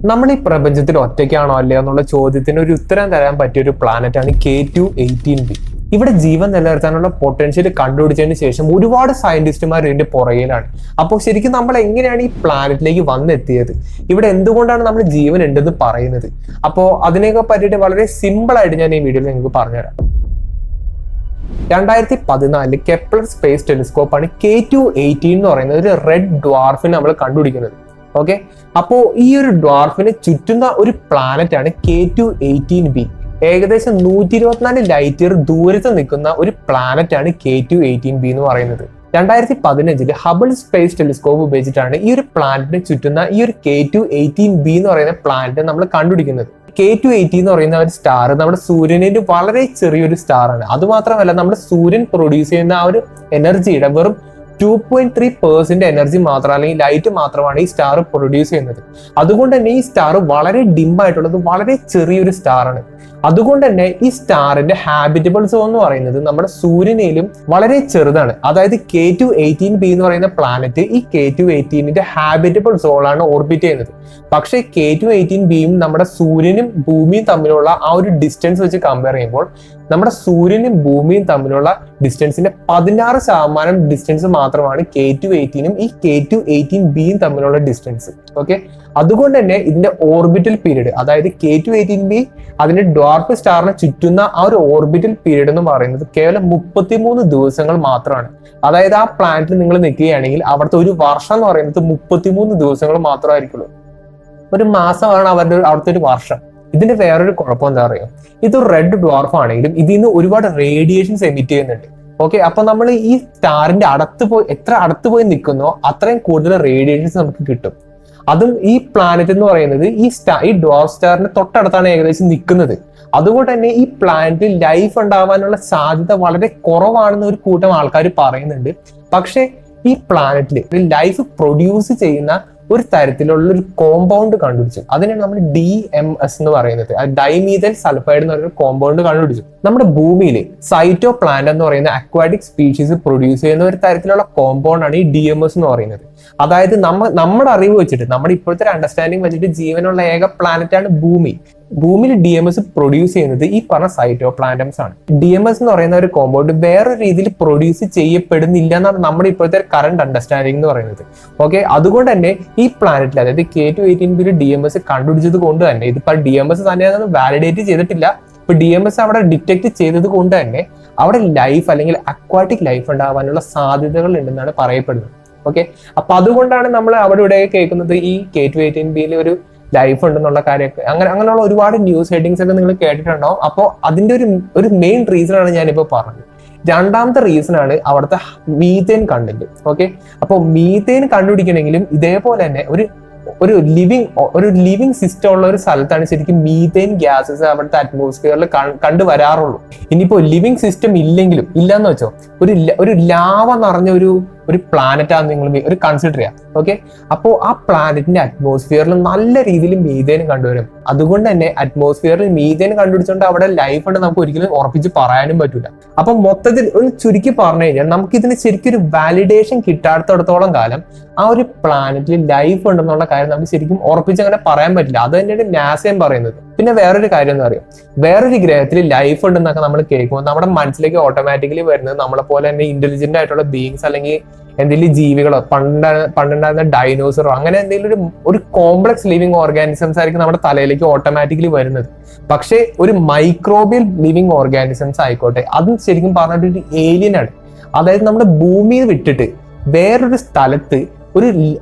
നമ്മൾ ഈ പ്രപഞ്ചത്തിൽ ഒറ്റയ്ക്കാണോ അല്ലയോ എന്നുള്ള ചോദ്യത്തിന് ഒരു ഉത്തരം തരാൻ പറ്റിയ ഒരു പ്ലാനറ്റ് ആണ് K2-18b. ഇവിടെ ജീവൻ നിലനിർത്താനുള്ള പൊട്ടൻഷ്യൽ കണ്ടുപിടിച്ചതിന് ശേഷം ഒരുപാട് സയന്റിസ്റ്റുമാർ ഇതിന്റെ പുറകിലാണ്. അപ്പോൾ ശരിക്കും നമ്മൾ എങ്ങനെയാണ് ഈ പ്ലാനറ്റിലേക്ക് വന്നെത്തിയത്, ഇവിടെ എന്തുകൊണ്ടാണ് നമ്മൾ ജീവൻ ഉണ്ടെന്ന് പറയുന്നത്? അപ്പോൾ അതിനെയൊക്കെ പറ്റിയിട്ട് വളരെ സിമ്പിൾ ആയിട്ട് ഞാൻ ഈ വീഡിയോയിൽ നിങ്ങൾക്ക് പറഞ്ഞുതരാം. 2014 കെപ്ലർ സ്പേസ് ടെലിസ്കോപ്പാണ് K2-18 എന്ന് പറയുന്നത് ഒരു റെഡ് ഡ്വാർഫിനെ നമ്മൾ കണ്ടുപിടിക്കുന്നത്. ഓക്കെ, അപ്പോൾ ഈ ഒരു ഡ്വാർഫിനെ ചുറ്റുന്ന ഒരു പ്ലാനറ്റ് ആണ് K2-18b. ഏകദേശം 124 ലൈറ്റ് ഇയർ ദൂരത്ത് നിൽക്കുന്ന ഒരു പ്ലാനറ്റ് ആണ് K2-18b എന്ന് പറയുന്നത്. 2015 ഹബിൾ സ്പേസ് ടെലിസ്കോപ്പ് ഉപയോഗിച്ചിട്ടാണ് ഈ ഒരു പ്ലാനറ്റിനെ ചുറ്റുന്ന ഈ ഒരു K2-18b എന്ന് പറയുന്ന പ്ലാനറ്റ് നമ്മൾ കണ്ടുപിടിക്കുന്നത്. K2-18 എന്ന് പറയുന്ന ഒരു സ്റ്റാർ നമ്മുടെ സൂര്യനിന്റെ വളരെ ചെറിയൊരു സ്റ്റാർ ആണ്. അതുമാത്രമല്ല, നമ്മുടെ സൂര്യൻ പ്രൊഡ്യൂസ് ചെയ്യുന്ന ആ ഒരു എനർജിയുടെ വെറും 2.3% എനർജി മാത്രം, അല്ലെങ്കിൽ ലൈറ്റ് മാത്രമാണ് ഈ സ്റ്റാർ പ്രൊഡ്യൂസ് ചെയ്യുന്നത്. അതുകൊണ്ട് തന്നെ ഈ സ്റ്റാർ വളരെ ഡിം ആയിട്ടുള്ളത് വളരെ ചെറിയൊരു സ്റ്റാർ ആണ്. അതുകൊണ്ട് തന്നെ ഈ സ്റ്റാറിന്റെ ഹാബിറ്റബിൾ സോൺ എന്ന് പറയുന്നത് നമ്മുടെ സൂര്യനിലും വളരെ ചെറുതാണ്. അതായത് K2-18b എന്ന് പറയുന്ന പ്ലാനറ്റ് ഈ K2-18ന്റെ ഹാബിറ്റബിൾ സോണാണ് ഓർബിറ്റ് ചെയ്യുന്നത്. പക്ഷേ K2-18bയും നമ്മുടെ സൂര്യനും ഭൂമിയും തമ്മിലുള്ള ആ ഒരു ഡിസ്റ്റൻസ് വെച്ച് കമ്പയർ ചെയ്യുമ്പോൾ നമ്മുടെ സൂര്യനും ഭൂമിയും തമ്മിലുള്ള ഡിസ്റ്റൻസിന്റെ 16% ഡിസ്റ്റൻസ് മാത്രമാണ് K2-18നും ഈ K2-18bയും തമ്മിലുള്ള ഡിസ്റ്റൻസ്. ഓക്കെ, അതുകൊണ്ട് തന്നെ ഇതിന്റെ ഓർബിറ്റൽ പീരീഡ്, അതായത് K2-18b അതിന്റെ ഡ്വാർഫ് സ്റ്റാറിനെ ചുറ്റുന്ന ആ ഒരു ഓർബിറ്റൽ പീരീഡ് എന്ന് പറയുന്നത് കേവലം 33 ദിവസങ്ങൾ മാത്രമാണ്. അതായത് ആ പ്ലാനറ്റിൽ നിങ്ങൾ നിൽക്കുകയാണെങ്കിൽ അവിടുത്തെ ഒരു വർഷം എന്ന് പറയുന്നത് 33 ദിവസങ്ങൾ മാത്രമായിരിക്കുള്ളൂ. ഒരു മാസമാണ് അവിടുത്തെ ഒരു വർഷം. ഇതിന്റെ വേറൊരു കുഴപ്പം എന്താ പറയുക, ഇത് റെഡ് ഡ്വാർഫ് ആണെങ്കിലും ഇതിൽ നിന്ന് ഒരുപാട് റേഡിയേഷൻസ് എമിറ്റ് ചെയ്യുന്നുണ്ട്. ഓക്കെ, അപ്പൊ നമ്മൾ ഈ സ്റ്റാറിന്റെ എത്ര അടുത്ത് പോയി നിൽക്കുന്നോ അത്രയും കൂടുതൽ റേഡിയേഷൻസ് നമുക്ക് കിട്ടും. അതും ഈ പ്ലാനറ്റ് എന്ന് പറയുന്നത് ഈ ഡ്വാർഫ് സ്റ്റാറിന്റെ തൊട്ടടുത്താണ് ഏകദേശം നിൽക്കുന്നത്. അതുകൊണ്ട് തന്നെ ഈ പ്ലാനറ്റിൽ ലൈഫ് ഉണ്ടാവാനുള്ള സാധ്യത വളരെ കുറവാണെന്ന് ഒരു കൂട്ടം ആൾക്കാർ പറയുന്നുണ്ട്. പക്ഷെ ഈ പ്ലാനറ്റിൽ ലൈഫ് പ്രൊഡ്യൂസ് ചെയ്യുന്ന ഒരു തരത്തിലുള്ള ഒരു കോമ്പൗണ്ട് കണ്ടുപിടിച്ചു. അതിനാണ് നമ്മൾ DMS എന്ന് പറയുന്നത്, ഡൈമീഥൈൽ സൾഫൈഡ് എന്ന് പറയുന്ന കോമ്പൗണ്ട് കണ്ടുപിടിച്ചു. നമ്മുടെ ഭൂമിയിൽ സൈറ്റോ പ്ലാന്റ് എന്ന് പറയുന്ന അക്വാറ്റിക് സ്പീഷീസ് പ്രൊഡ്യൂസ് ചെയ്യുന്ന ഒരു തരത്തിലുള്ള കോമ്പൗണ്ട് ആണ് ഈ DMS എന്ന് പറയുന്നത്. അതായത് നമ്മുടെ അറിവ് വെച്ചിട്ട്, നമ്മുടെ ഇപ്പോഴത്തെ ഒരു അണ്ടർസ്റ്റാൻഡിങ് വെച്ചിട്ട് ജീവനുള്ള ഏക പ്ലാനറ്റ് ആണ് ഭൂമി. ഭൂമിയിൽ DMS പ്രൊഡ്യൂസ് ചെയ്യുന്നത് ഈ പറഞ്ഞ സൈറ്റോ പ്ലാന്റംസ് ആണ്. DMS എന്ന് പറയുന്ന ഒരു കോമ്പൗണ്ട് വേറൊരു രീതിയിൽ പ്രൊഡ്യൂസ് ചെയ്യപ്പെടുന്നില്ല എന്നാണ് നമ്മുടെ ഇപ്പോഴത്തെ കറന്റ് അണ്ടർസ്റ്റാൻഡിങ് എന്ന് പറയുന്നത്. ഓക്കെ, അതുകൊണ്ട് തന്നെ ഈ പ്ലാനറ്റിൽ, അതായത് K2-18b DMS കണ്ടുപിടിച്ചത് കൊണ്ട് തന്നെ, ഇതിപ്പോ DMS തന്നെയാണ് വാലിഡേറ്റ് ചെയ്തിട്ടില്ല, ഇപ്പൊ DMS അവിടെ ഡിറ്റക്ട് ചെയ്തത് കൊണ്ട് തന്നെ അവിടെ ലൈഫ് അല്ലെങ്കിൽ അക്വാറ്റിക് ലൈഫ് ഉണ്ടാവാനുള്ള സാധ്യതകൾ ഉണ്ടെന്നാണ് പറയപ്പെടുന്നത്. ഓക്കെ, അപ്പൊ അതുകൊണ്ടാണ് നമ്മൾ അവിടെ ഇവിടെ കേൾക്കുന്നത് ഈ K2-18b ഒരു ലൈഫ് ഉണ്ടെന്നുള്ള കാര്യമൊക്കെ. അങ്ങനെയുള്ള ഒരുപാട് ന്യൂസ് ഹെഡിങ്സ് ഒക്കെ നിങ്ങൾ കേട്ടിട്ടുണ്ടാവും. അപ്പോൾ അതിന്റെ ഒരു മെയിൻ റീസൺ ആണ് ഞാനിപ്പോ പറഞ്ഞത്. രണ്ടാമത്തെ റീസൺ ആണ് അവിടുത്തെ മീഥേൻ കണ്ടന്റ്. ഓക്കെ, അപ്പോൾ മീഥേൻ കണ്ടുപിടിക്കണമെങ്കിലും ഇതേപോലെ തന്നെ ഒരു ലിവിങ് സിസ്റ്റം ഉള്ള ഒരു സ്ഥലത്താണ് ശരിക്കും മീഥേൻ ഗ്യാസസ് അവിടുത്തെ അറ്റ്മോസ്ഫിയറിൽ കണ്ടുവരാറുള്ളൂ. ഇനിയിപ്പോ ലിവിങ് സിസ്റ്റം ഇല്ലെന്ന് വെച്ചോ, ഒരു ലാവ നിറഞ്ഞ ഒരു പ്ലാനറ്റ് ആണ് നിങ്ങൾ ഒരു കൺസിഡർ ചെയ്യാം. ഓക്കെ, അപ്പോൾ ആ പ്ലാനറ്റിന്റെ അറ്റ്മോസ്ഫിയറിൽ നല്ല രീതിയിൽ മീഥേൻ കണ്ടുവരും. അതുകൊണ്ട് തന്നെ അറ്റ്മോസ്ഫിയറിൽ മീഥേൻ കണ്ടുപിടിച്ചുകൊണ്ട് അവിടെ ലൈഫ് ഉണ്ട് നമുക്ക് ഒരിക്കലും ഉറപ്പിച്ച് പറയാനും പറ്റില്ല. അപ്പൊ മൊത്തത്തിൽ ഒരു ചുരുക്കി പറഞ്ഞു കഴിഞ്ഞാൽ നമുക്കിതിന് ശരിക്കും ഒരു വാലിഡേഷൻ കിട്ടാത്തടത്തോളം കാലം ആ ഒരു പ്ലാനറ്റിൽ ലൈഫ് ഉണ്ടെന്നുള്ള കാര്യം നമുക്ക് ശരിക്കും ഉറപ്പിച്ച് അങ്ങനെ പറയാൻ പറ്റില്ല. അത് തന്നെയാണ് നാസയും പറയുന്നത്. പിന്നെ വേറൊരു കാര്യം എന്ന് അറിയാം, വേറൊരു ഗ്രഹത്തിൽ ലൈഫ് ഉണ്ടെന്നൊക്കെ നമ്മൾ കേൾക്കുമ്പോൾ നമ്മുടെ മനസ്സിലേക്ക് ഓട്ടോമാറ്റിക്കലി വരുന്നത് നമ്മളെ പോലെ തന്നെ ഇന്റലിജന്റ് ആയിട്ടുള്ള ബീയിങ്സ് അല്ലെങ്കിൽ എന്തെങ്കിലും ജീവികളോ പണ്ടുണ്ടായിരുന്ന ഡൈനോസറോ അങ്ങനെ എന്തെങ്കിലും ഒരു കോംപ്ലക്സ് ലിവിങ് ഓർഗാനിസംസ് ആയിരിക്കും നമ്മുടെ തലയിലേക്ക് ഓട്ടോമാറ്റിക്കലി വരുന്നത്. പക്ഷേ ഒരു മൈക്രോബിയൽ ലിവിങ് ഓർഗാനിസംസ് ആയിക്കോട്ടെ, അതും ശരിക്കും പറഞ്ഞിട്ട് ഒരു ഏലിയൻ ആണ്. അതായത് നമ്മുടെ ഭൂമിയിൽ വിട്ടിട്ട് വേറൊരു സ്ഥലത്ത് ഒരു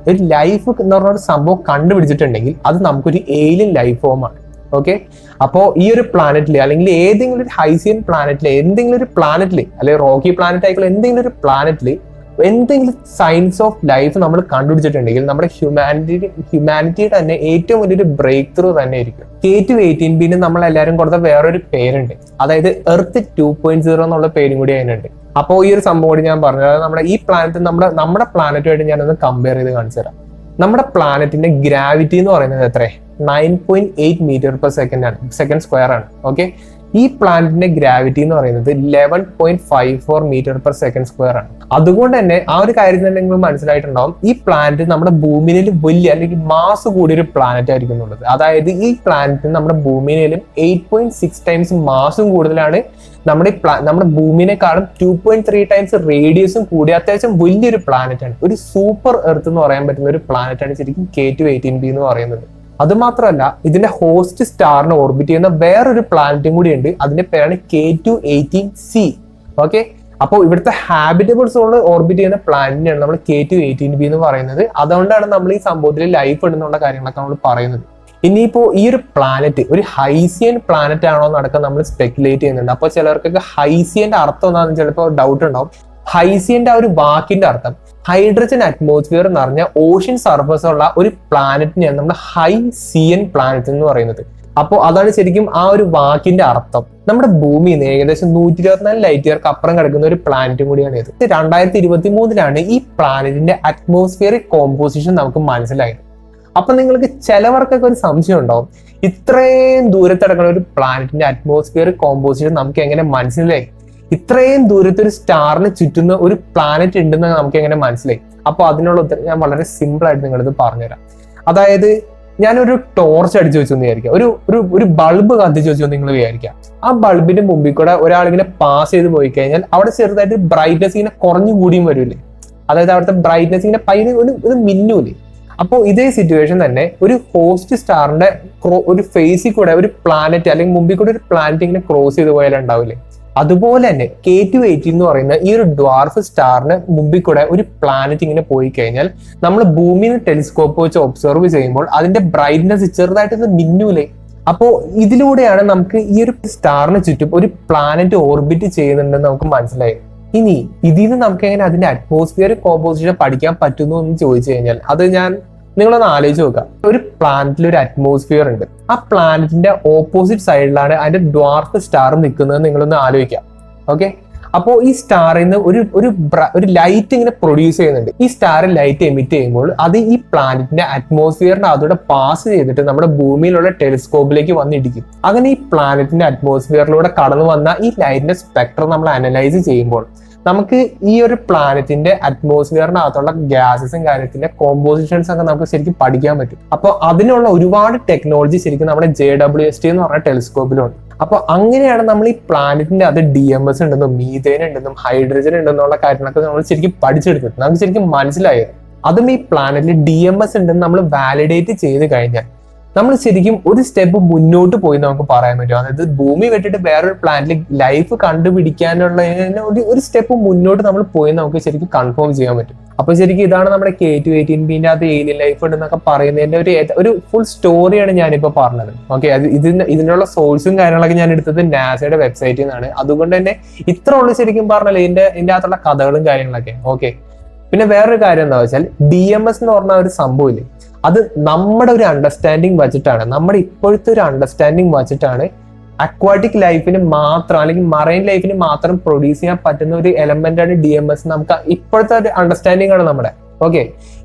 ലൈഫ് എന്ന് പറഞ്ഞ ഒരു സംഭവം കണ്ടുപിടിച്ചിട്ടുണ്ടെങ്കിൽ അത് നമുക്കൊരു ഏലിയൻ ലൈഫ് ഫോമാണ്. ഓക്കെ, അപ്പോ ഈ ഒരു പ്ലാനറ്റിൽ അല്ലെങ്കിൽ ഏതെങ്കിലും ഒരു ഹൈസിയൻ പ്ലാനറ്റിൽ അല്ലെങ്കിൽ റോക്കി പ്ലാനറ്റ് ആയിക്കോട്ടെ, എന്തെങ്കിലും ഒരു പ്ലാനറ്റിൽ എന്തെങ്കിലും സയൻസ് ഓഫ് ലൈഫ് നമ്മൾ കണ്ടുപിടിച്ചിട്ടുണ്ടെങ്കിൽ നമ്മുടെ ഹ്യൂമാനിറ്റിയുടെ തന്നെ ഏറ്റവും വലിയൊരു ബ്രേക്ക് ത്രൂ തന്നെ ആയിരിക്കും. K2-18b നമ്മൾ എല്ലാവരും കൊടുത്ത വേറൊരു പേരുണ്ട്, അതായത് എർത്ത് 2.0 എന്നുള്ള പേരും കൂടി അതിനുണ്ട്. അപ്പോൾ ഈ ഒരു സംഭവം കൂടി ഞാൻ പറഞ്ഞു, അതായത് നമ്മുടെ ഈ പ്ലാനറ്റ് നമ്മുടെ പ്ലാനറ്റുമായിട്ട് ഞാനൊന്ന് കമ്പയർ ചെയ്ത് കാണിച്ചു തരാം. നമ്മുടെ പ്ലാനറ്റിന്റെ ഗ്രാവിറ്റി എന്ന് പറയുന്നത് എത്ര? 9.8 മീറ്റർ പെർ സെക്കൻഡ് ആണ്, സെക്കൻഡ് സ്ക്വയർ ആണ്. ഓക്കെ, ഈ പ്ലാനറ്റിന്റെ ഗ്രാവിറ്റി എന്ന് പറയുന്നത് 11.54 മീറ്റർ/സെക്കൻഡ് ആണ്. അതുകൊണ്ട് തന്നെ ആ ഒരു കാര്യം തന്നെ നിങ്ങൾ മനസ്സിലായിട്ടുണ്ടാവും, ഈ പ്ലാനറ്റ് നമ്മുടെ ഭൂമിയിൽ വലിയ അല്ലെങ്കിൽ മാസ് കൂടിയൊരു പ്ലാനറ്റ് ആയിരിക്കും എന്നുള്ളത്. അതായത് ഈ പ്ലാനറ്റ് നമ്മുടെ ഭൂമിയിലും 8.6 ടൈംസ് മാസും കൂടുതലാണ്, നമ്മുടെ ഭൂമിനെക്കാളും 2.3 ടൈംസ് റേഡിയസും കൂടി അത്യാവശ്യം വലിയൊരു പ്ലാനറ്റ് ആണ്. ഒരു സൂപ്പർ എർത്ത് എന്ന് പറയാൻ പറ്റുന്ന ഒരു പ്ലാനറ്റ് ആണ് ശരിക്കും K2-18b എന്ന് പറയുന്നത്. അത് മാത്രമല്ല, ഇതിന്റെ ഹോസ്റ്റ് സ്റ്റാറിനെ ഓർബിറ്റ് ചെയ്യുന്ന വേറൊരു പ്ലാനറ്റും കൂടി ഉണ്ട്. അതിന്റെ പേരാണ് K2-18c. ഓക്കെ, അപ്പോൾ ഇവിടുത്തെ ഹാബിറ്റബിൾ സോണിൽ ഓർബിറ്റ് ചെയ്യുന്ന പ്ലാനറ്റിനെയാണ് നമ്മൾ K2-18b എന്ന് പറയുന്നത്. അതുകൊണ്ടാണ് നമ്മൾ ഈ സംഭവത്തിൽ ലൈഫ് ഉണ്ടെന്നുള്ള കാര്യങ്ങളൊക്കെ നമ്മൾ പറയുന്നത്. ഇനിയിപ്പോ ഈ ഒരു പ്ലാനറ്റ് ഒരു ഹൈസിയൻ പ്ലാനറ്റ് ആണോ എന്നടക്കം നമ്മൾ സ്പെക്കുലേറ്റ് ചെയ്യുന്നുണ്ട്. അപ്പോൾ ചിലർക്കൊക്കെ ഹൈസിയന്റെ അർത്ഥം എന്താണെന്ന് ചിലപ്പോൾ ഡൗട്ട് ഉണ്ടാവും. ഹൈസിയന്റെ ആ ഒരു വാക്കിന്റെ അർത്ഥം ഹൈഡ്രജൻ അറ്റ്മോസ്ഫിയർ നിറഞ്ഞ ഓഷ്യൻ സർഫസ് ഉള്ള ഒരു പ്ലാനറ്റിനെയാണ് നമ്മൾ ഹൈസിയൻ പ്ലാനറ്റ് എന്ന് പറയുന്നത്. അപ്പോൾ അതാണ് ശരിക്കും ആ ഒരു വാക്കിന്റെ അർത്ഥം. നമ്മുടെ ഭൂമിയിൽ നിന്ന് ഏകദേശം 124 ലൈറ്റ് ഇയർക്ക് അപ്പുറം കിടക്കുന്ന ഒരു പ്ലാനറ്റും കൂടിയാണ് ഇത്. 2023 ഈ പ്ലാനറ്റിന്റെ അറ്റ്മോസ്ഫിയറിക് കോമ്പോസിഷൻ നമുക്ക് മനസ്സിലായത്. അപ്പൊ നിങ്ങൾക്ക് ചിലവർക്കൊക്കെ ഒരു സംശയം ഉണ്ടാവും, ഇത്രയും ദൂരത്തിടക്കുന്ന ഒരു പ്ലാനറ്റിന്റെ അറ്റ്മോസ്ഫിയറിക് കോമ്പോസിഷൻ നമുക്ക് എങ്ങനെ മനസ്സിലായി? ഇത്രയും ദൂരത്ത് ഒരു സ്റ്റാറിന് ചുറ്റുന്ന ഒരു പ്ലാനറ്റ് ഉണ്ടെന്ന് നമുക്ക് എങ്ങനെ മനസ്സിലായി? അപ്പൊ അതിനുള്ള ഉത്തരം ഞാൻ വളരെ സിമ്പിൾ ആയിട്ട് നിങ്ങളിത് പറഞ്ഞുതരാം. അതായത് ഞാനൊരു ടോർച്ച് അടിച്ചു വെച്ചെന്ന് വിചാരിക്കാം, ഒരു ബൾബ് കത്തിച്ചു വെച്ചു നിങ്ങൾ വിചാരിക്കാം. ആ ബൾബിന്റെ മുമ്പിൽ കൂടെ ഒരാളിങ്ങനെ പാസ് ചെയ്ത് പോയി കഴിഞ്ഞാൽ അവിടെ ചെറുതായിട്ട് ബ്രൈറ്റ്നസ് ഇങ്ങനെ കുറഞ്ഞു കൂടിയും വരൂലേ? അതായത് അവിടുത്തെ ബ്രൈറ്റ്നസ് ഇങ്ങനെ പയ്യെ ഒരു മിന്നൂലേ? അപ്പോൾ ഇതേ സിറ്റുവേഷൻ തന്നെ ഒരു ഹോസ്റ്റ് സ്റ്റാറിന്റെ ഒരു ഫേസിൽ കൂടെ ഒരു പ്ലാനറ്റ് അല്ലെങ്കിൽ മുമ്പിൽ കൂടെ ഒരു പ്ലാനറ്റ് ഇങ്ങനെ ക്രോസ് ചെയ്ത് പോയാലും ഉണ്ടാവില്ലേ? അതുപോലെ തന്നെ K2-18 എന്ന് പറയുന്ന ഈ ഒരു ഡ്വാർഫ് സ്റ്റാറിന് മുമ്പിൽ കൂടെ ഒരു പ്ലാനറ്റ് ഇങ്ങനെ പോയി കഴിഞ്ഞാൽ നമ്മൾ ഭൂമിയിൽ നിന്ന് ടെലിസ്കോപ്പ് വെച്ച് ഒബ്സർവ് ചെയ്യുമ്പോൾ അതിന്റെ ബ്രൈറ്റ്നസ് ചെറുതായിട്ട് മിന്നൂലേ? അപ്പോൾ ഇതിലൂടെയാണ് നമുക്ക് ഈ ഒരു സ്റ്റാറിന് ചുറ്റും ഒരു പ്ലാനറ്റ് ഓർബിറ്റ് ചെയ്യുന്നുണ്ടെന്ന് നമുക്ക് മനസ്സിലായി. ഇനി ഇതിൽ നിന്ന് നമുക്ക് എങ്ങനെ അതിന്റെ അറ്റ്മോസ്ഫിയറിക് കോമ്പോസിഷൻ പഠിക്കാൻ പറ്റുന്നു എന്ന് ചോദിച്ചു കഴിഞ്ഞാൽ അത് നിങ്ങളൊന്ന് ആലോചിച്ച് നോക്കുക. ഒരു പ്ലാനറ്റിൽ ഒരു അറ്റ്മോസ്ഫിയർ ഉണ്ട്, ആ പ്ലാനറ്റിന്റെ ഓപ്പോസിറ്റ് സൈഡിലാണ് അതിന്റെ ഡ്വാർഫ് സ്റ്റാർ നിൽക്കുന്നത്. നിങ്ങളൊന്ന് ആലോചിക്കാം. ഓക്കെ, അപ്പോൾ ഈ സ്റ്റാറിൽ നിന്ന് ഒരു ലൈറ്റ് ഇങ്ങനെ പ്രൊഡ്യൂസ് ചെയ്യുന്നുണ്ട്. ഈ സ്റ്റാർ ലൈറ്റ് എമിറ്റ് ചെയ്യുമ്പോൾ അത് ഈ പ്ലാനറ്റിന്റെ അറ്റ്മോസ്ഫിയറിന്റെ അതോടെ പാസ് ചെയ്തിട്ട് നമ്മുടെ ഭൂമിയിലുള്ള ടെലിസ്കോപ്പിലേക്ക് വന്നിടിക്കും. അങ്ങനെ ഈ പ്ലാനറ്റിന്റെ അറ്റ്മോസ്ഫിയറിലൂടെ കടന്നു വന്ന ഈ ലൈറ്റിന്റെ സ്പെക്ട്രം നമ്മൾ അനലൈസ് ചെയ്യുമ്പോൾ നമുക്ക് ഈ ഒരു പ്ലാനറ്റിന്റെ അറ്റ്മോസ്ഫിയറിനകത്തുള്ള ഗ്യാസസും കാര്യത്തിന്റെ കോമ്പോസിഷൻസ് ഒക്കെ നമുക്ക് ശരിക്കും പഠിക്കാൻ പറ്റും. അപ്പോൾ അതിനുള്ള ഒരുപാട് ടെക്നോളജി ശരിക്കും നമ്മുടെ JWST എന്ന് പറഞ്ഞ ടെലിസ്കോപ്പിലുണ്ട്. അപ്പൊ അങ്ങനെയാണ് നമ്മൾ ഈ പ്ലാനറ്റിന്റെ അത് DMS ഉണ്ടെന്നും മീഥേൻ ഉണ്ടെന്നും ഹൈഡ്രജൻ ഉണ്ടെന്നുള്ള കാര്യങ്ങളൊക്കെ നമ്മൾ ശരിക്കും പഠിച്ചെടുത്തിട്ട് നമുക്ക് ശരിക്കും മനസ്സിലായത്. അതും ഈ പ്ലാനറ്റിൽ DMS ഉണ്ടെന്ന് നമ്മൾ വാലിഡേറ്റ് ചെയ്ത് കഴിഞ്ഞാൽ നമ്മൾ ശരിക്കും ഒരു സ്റ്റെപ്പ് മുന്നോട്ട് പോയി നമുക്ക് പറയാൻ പറ്റും. അതായത് ഭൂമി വിട്ടിട്ട് വേറൊരു പ്ലാനറ്റിൽ ലൈഫ് കണ്ടുപിടിക്കാനുള്ള ഒരു സ്റ്റെപ്പ് മുന്നോട്ട് നമ്മൾ പോയി നമുക്ക് ശരിക്കും കൺഫേം ചെയ്യാൻ പറ്റും. അപ്പൊ ശരിക്കും ഇതാണ് നമ്മുടെ K2-18bന്റെ അത് ഏലിയൻ ലൈഫ് ഉണ്ടെന്നൊക്കെ പറയുന്നതിന്റെ ഒരു ഫുൾ സ്റ്റോറിയാണ് ഞാനിപ്പോ പറഞ്ഞത്. ഓക്കെ, ഇതിനുള്ള സോഴ്സും കാര്യങ്ങളൊക്കെ ഞാൻ എടുത്തത് നാസയുടെ വെബ്സൈറ്റിൽ നിന്നാണ്. അതുകൊണ്ട് തന്നെ ഇത്ര ഉള്ളു ശരിക്കും പറഞ്ഞാൽ ഇതിന്റെ അകത്തുള്ള കഥകളും കാര്യങ്ങളൊക്കെ. ഓക്കെ, പിന്നെ വേറൊരു കാര്യം എന്താ വെച്ചാൽ DMS എന്ന് പറഞ്ഞ ഒരു സംഭവമില്ലേ, അത് നമ്മുടെ ഒരു അണ്ടർസ്റ്റാൻഡിങ് വെച്ചിട്ടാണ്, നമ്മുടെ ഇപ്പോഴത്തെ ഒരു അണ്ടർസ്റ്റാൻഡിങ് വെച്ചിട്ടാണ് അക്വാറ്റിക് ലൈഫിന് മാത്രം അല്ലെങ്കിൽ മറൈൻ ലൈഫിന് മാത്രം പ്രൊഡ്യൂസ് ചെയ്യാൻ പറ്റുന്ന ഒരു എലമെന്റ് ആണ് DMS. നമുക്ക് ഇപ്പോഴത്തെ ഒരു അണ്ടർസ്റ്റാൻഡിങ് ആണ് നമ്മുടെ. ഓക്കെ,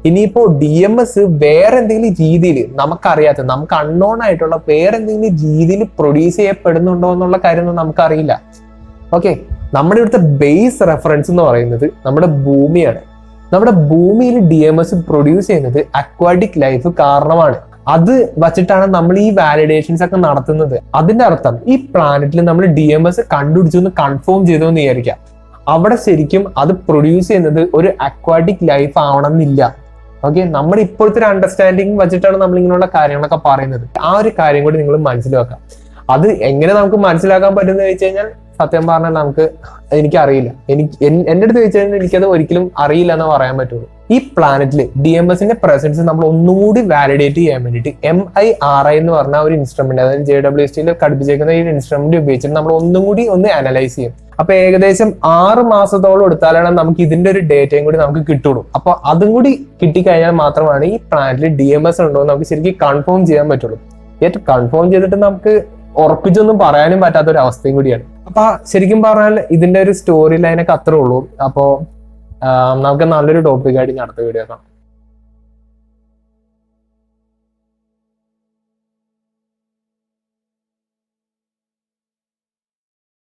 ഇനിയിപ്പോ DMS വേറെ എന്തെങ്കിലും രീതിയിൽ നമുക്കറിയാത്ത, നമുക്ക് അൺനോൺ ആയിട്ടുള്ള വേറെ എന്തെങ്കിലും രീതിയിൽ പ്രൊഡ്യൂസ് ചെയ്യപ്പെടുന്നുണ്ടോ എന്നുള്ള കാര്യമൊന്നും നമുക്കറിയില്ല. ഓക്കെ, നമ്മുടെ ഇവിടുത്തെ ബേസ് റെഫറൻസ് എന്ന് പറയുന്നത് നമ്മുടെ ഭൂമിയാണ്. നമ്മുടെ ഭൂമിയിൽ DMS പ്രൊഡ്യൂസ് ചെയ്യുന്നത് അക്വാറ്റിക് ലൈഫ് കാരണമാണ്. അത് വച്ചിട്ടാണ് നമ്മൾ ഈ വാലിഡേഷൻസ് ഒക്കെ നടത്തുന്നത്. അതിന്റെ അർത്ഥം ഈ പ്ലാനറ്റിൽ നമ്മൾ DMS കണ്ടുപിടിച്ചു എന്ന് കൺഫേം ചെയ്തു എന്ന് വിചാരിക്കാം. അവിടെ ശരിക്കും അത് പ്രൊഡ്യൂസ് ചെയ്യുന്നത് ഒരു അക്വാറ്റിക് ലൈഫ് ആവണമെന്നില്ല. ഓക്കെ, നമ്മുടെ ഇപ്പോഴത്തെ ഒരു അണ്ടർസ്റ്റാൻഡിങ് വെച്ചിട്ടാണ് നമ്മൾ ഇങ്ങനെയുള്ള കാര്യങ്ങളൊക്കെ പറയുന്നത്. ആ ഒരു കാര്യം കൂടി നിങ്ങൾ മനസ്സിലാക്കാം. അത് എങ്ങനെ നമുക്ക് മനസ്സിലാക്കാൻ പറ്റുമെന്ന് ചോദിച്ചു കഴിഞ്ഞാൽ സത്യം പറഞ്ഞാൽ എനിക്കറിയില്ല. എന്റെ അടുത്ത് ചോദിച്ചു കഴിഞ്ഞാൽ എനിക്കത് ഒരിക്കലും അറിയില്ല എന്ന് പറയാൻ പറ്റുള്ളൂ. ഈ പ്ലാനറ്റിൽ DMSന്റെ പ്രസൻസ് നമ്മൾ ഒന്നുകൂടി വാലിഡേറ്റ് ചെയ്യാൻ വേണ്ടിയിട്ട് MIRI എന്ന് പറഞ്ഞ ഒരു ഇൻസ്ട്രുമെന്റ്, അതായത് JWSTയിൽ ഘടിപ്പിച്ചേക്കുന്ന ഈ ഇൻസ്ട്രുമെന്റ് ഉപയോഗിച്ചിട്ട് നമ്മൾ ഒന്നും കൂടി അനലൈസ് ചെയ്യും. അപ്പൊ ഏകദേശം 6 മാസത്തോളം എടുത്താലാണ് നമുക്ക് ഇതിന്റെ ഒരു ഡേറ്റയും കൂടി നമുക്ക് കിട്ടുള്ളൂ. അപ്പൊ അതും കൂടി കിട്ടിക്കഴിഞ്ഞാൽ മാത്രമാണ് ഈ പ്ലാനറ്റിൽ DMS ഉണ്ടോ എന്ന് നമുക്ക് ശരിക്കും കൺഫേം ചെയ്യാൻ പറ്റുള്ളൂ. കൺഫേം ചെയ്തിട്ട് നമുക്ക് ഉറപ്പിച്ചൊന്നും പറയാനും പറ്റാത്ത ഒരു അവസ്ഥയും കൂടിയാണ്. അപ്പൊ ശരിക്കും പറഞ്ഞാൽ ഇതിന്റെ ഒരു സ്റ്റോറി ലൈനൊക്കെ അത്രേ ഉള്ളൂ. അപ്പോ നമുക്ക് നല്ലൊരു ടോപ്പിക്കായിട്ട് അടുത്ത വീഡിയോ കാണാം.